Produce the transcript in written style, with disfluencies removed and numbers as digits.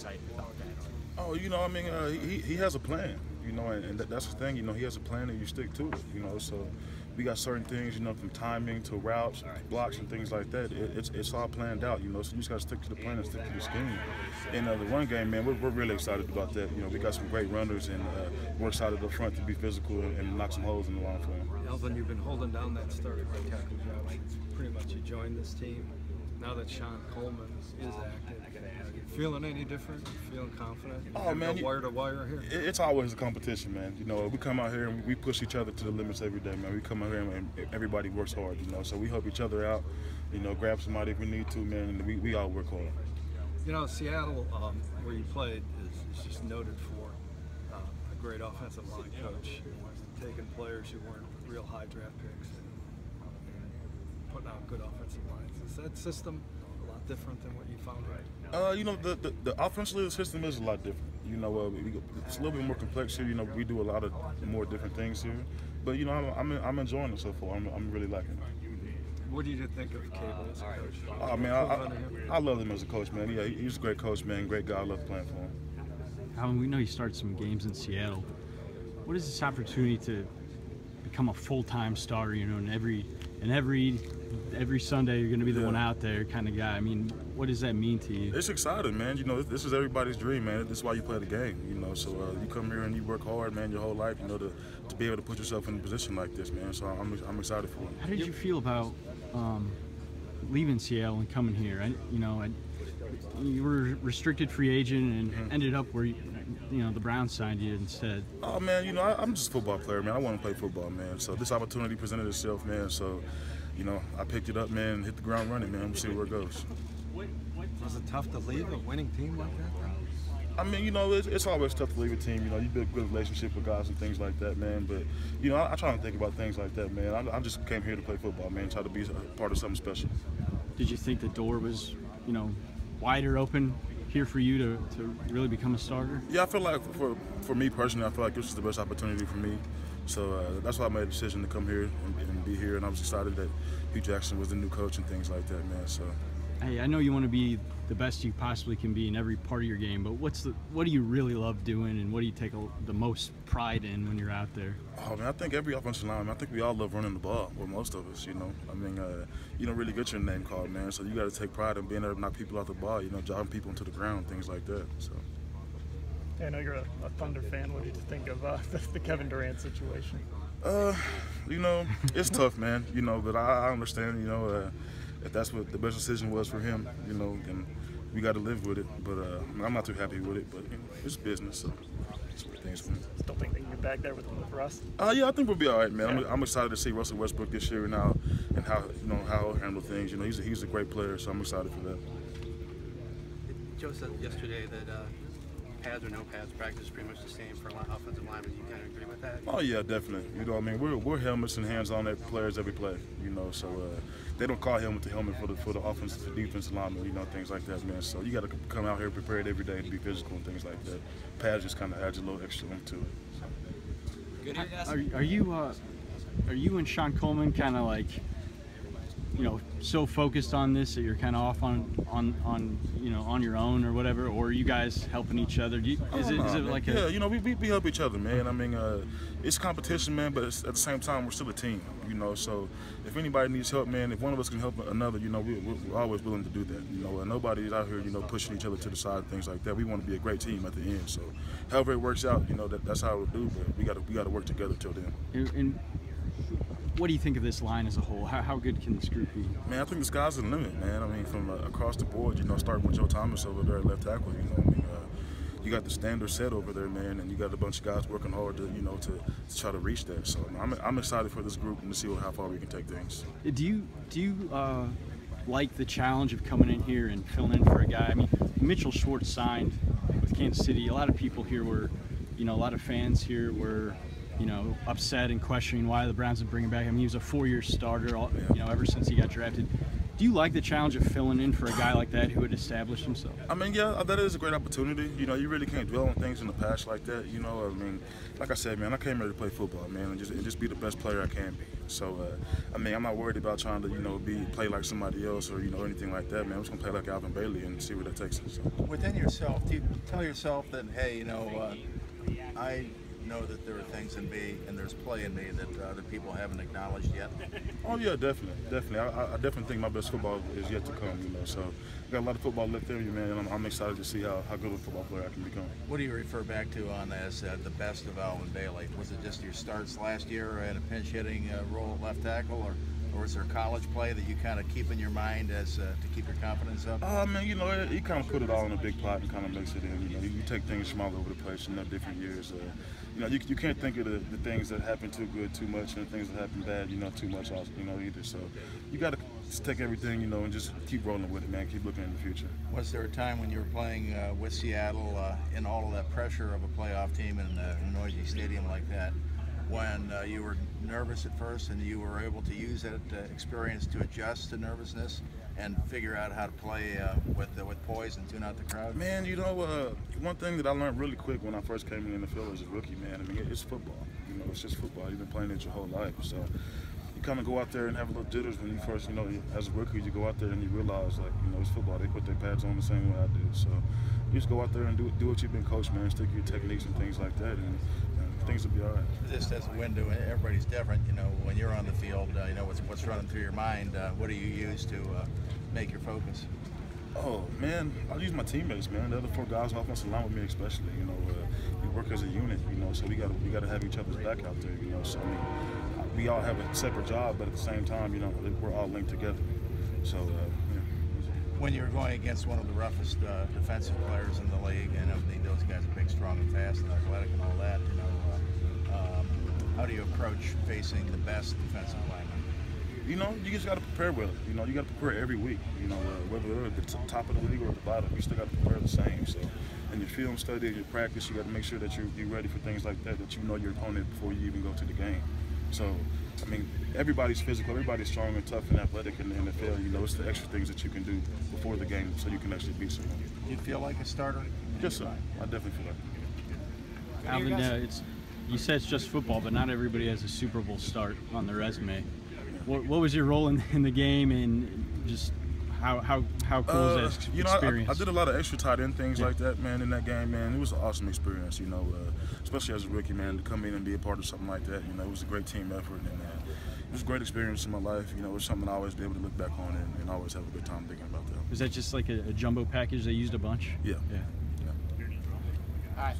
excited about that? Oh, I mean, he has a plan, and that's the thing, he has a plan and you stick to it, so we got certain things, from timing to routes, blocks, and things like that. It's all planned out, so you just got to stick to the plan and stick to the scheme. And the run game, man, we're really excited about that. We got some great runners, and we're excited up front to be physical and knock some holes in the line for them. Alvin, you've been holding down that starting right tackle job since pretty much you joined this team. Now that Sean Coleman is active, are you feeling any different? Feeling confident? Oh man, wire to wire here. It's always a competition, man. We come out here and we push each other to the limits every day, man. We come out here and everybody works hard, so we help each other out. Grab somebody if we need to, man. And we all work hard. Seattle, where you played, is just noted for a great offensive line coach, taking players who weren't real high draft picks and putting out good offensive lines. Is that system a lot different than what you found here? The offensively, the system is a lot different. It's a little bit more complex here. We do a lot of more different things here. But I'm enjoying it so far. I'm really liking it. What do you think of Cable as a coach? Oh man, I love him as a coach, man. He's a great coach, man. Great guy. I love playing for him. Alvin, we know you started some games in Seattle. What is this opportunity to become a full-time starter? And every Sunday you're going to be the one out there, kind of guy. I mean, what does that mean to you? It's exciting, man. This is everybody's dream, man. This is why you play the game. So you come here and you work hard, man, your whole life. To be able to put yourself in a position like this, man. So I'm excited for it. How did you feel about leaving Seattle and coming here? You were restricted free agent and ended up where the Browns signed you instead. Oh man, I'm just a football player, man. I want to play football, man. So this opportunity presented itself, man. So I picked it up, man, and hit the ground running, man. We'll see where it goes. Was it tough to leave a winning team like that, though? I mean, it's always tough to leave a team. You build a good relationship with guys and things like that, man. But, I try to think about things like that, man. I just came here to play football, man, try to be a part of something special. Did you think the door was, wider open here for you to really become a starter? Yeah, I feel like for me personally, I feel like this is the best opportunity for me. So that's why I made a decision to come here and be here. And I was excited that Hugh Jackson was the new coach and things like that, man. So. Hey, I know you want to be the best you possibly can be in every part of your game, but what do you really love doing, and what do you take the most pride in when you're out there? Oh man, I think every offensive lineman, I think we all love running the ball, or most of us, I mean, you don't really get your name called, man, so you got to take pride in being able to knock people off the ball, driving people into the ground, things like that. So. I know you're a Thunder fan. What did you think of the Kevin Durant situation? It's tough, man, but I understand, if that's what the best decision was for him, and we got to live with it. But I'm not too happy with it. But it's business, so that's what things went. Still think they can get back there with Russ? Yeah, I think we'll be all right, man. I'm excited to see Russell Westbrook this year and how he'll handle things. He's a great player, so I'm excited for that. Joe said yesterday that pads or no pads practice is pretty much the same for offensive linemen. You kind of agree with that? Oh yeah, definitely. I mean, we're helmets and hands-on players every play. So they don't call helmet to helmet for the offensive, for defensive linemen, things like that, man. So you got to come out here prepared every day to be physical and things like that. Pads just kind of adds a little extra into it. So. Are you and Sean Coleman kind of like, so focused on this that you're kind of off on your own or whatever, or are you guys helping each other? Is it like a... Yeah, we help each other, man. I mean, it's competition, man, but at the same time, we're still a team, So if anybody needs help, man, if one of us can help another, we're always willing to do that, And nobody's out here, pushing each other to the side, things like that. We want to be a great team at the end. So however it works out, that's how we'll do. But we got to work together till then. And what do you think of this line as a whole? How good can this group be? Man, I think the sky's the limit, man. I mean, from across the board, starting with Joe Thomas over there at left tackle, you got the standard set over there, man, and you got a bunch of guys working hard to try to reach that. So I'm excited for this group and to see how far we can take things. Do you like the challenge of coming in here and filling in for a guy? I mean, Mitchell Schwartz signed with Kansas City. A lot of people here were, a lot of fans here were, upset and questioning why the Browns would bring him back. I mean, he was a 4-year starter, ever since he got drafted. Do you like the challenge of filling in for a guy like that who had established himself? I mean, yeah, that is a great opportunity. You know, you really can't dwell on things in the past like that. You know, I mean, like I said, man, I came here to play football, man, and just be the best player I can be. So, I mean, I'm not worried about trying to, you know, play like somebody else or, you know, anything like that, man. I'm just gonna play like Alvin Bailey and see where that takes us. So. Within yourself, do you tell yourself that, hey, you know, I know that there are things in me and there's play in me that other people haven't acknowledged yet? Oh yeah, definitely. I definitely think my best football is yet to come. You know, so I got a lot of football left in me, man, and I'm excited to see how good of a football player I can become. What do you refer back to on as the best of Alvin Bailey? Was it just your starts last year in a pinch hitting role at left tackle, or is there college play that you kind of keep in your mind as to keep your confidence up? Man, you know, you kind of put it all in a big pot and kind of mix it in. You know, you take things from all over the place, you know, different years. You know, you can't think of the things that happen too good too much, and the things that happen bad, you know, too much also, you know, either. So you got to just take everything, you know, and just keep rolling with it, man. Keep looking in the future. Was there a time when you were playing with Seattle in all of that pressure of a playoff team in a noisy stadium like that, when you were nervous at first and you were able to use that experience to adjust to nervousness and figure out how to play with poise and tune out the crowd? Man, you know, one thing that I learned really quick when I first came in the NFL as a rookie, man, I mean, it's football. You know, it's just football. You've been playing it your whole life. So you kind of go out there and have a little jitters when you first, you know, as a rookie, you go out there and you realize, like, you know, it's football. They put their pads on the same way I do. So you just go out there and do what you've been coached, man, stick your techniques and things like that, and things will be all right. Just as a window, everybody's different. You know, when you're on the field, you know what's running through your mind. What do you use to make your focus? Oh man, I use my teammates, man. The other 4 guys on offensive line with me, especially. You know, we work as a unit. You know, so we got to have each other's back out there. You know, so I mean, we all have a separate job, but at the same time, you know, we're all linked together. So. Yeah. When you're going against one of the roughest defensive players in the league, and those guys are big, strong, and fast, and athletic, and all that, you know, how do you approach facing the best defensive lineman? You know, you just got to prepare well. You know, you got to prepare every week. You know, whether they're at the top of the league or at the bottom, you still got to prepare the same. So, in your film study, in your practice, you got to make sure that you're ready for things like that. That you know your opponent before you even go to the game. So, I mean, everybody's physical, everybody's strong and tough and athletic in the NFL. You know, it's the extra things that you can do before the game so you can actually beat someone. You feel like a starter? Yes, sir. I definitely feel like Alvin, you said it's just football, but not everybody has a Super Bowl start on their resume. What was your role in the game, and just how cool is that you know, experience? I did a lot of extra tight end things like that, man, in that game, man. It was an awesome experience, you know, especially as a rookie, man, to come in and be a part of something like that. You know, it was a great team effort, and it was a great experience in my life. You know, it was something I always be able to look back on and always have a good time thinking about that. Was that just like a jumbo package they used a bunch? Yeah. Yeah. Yeah. All right.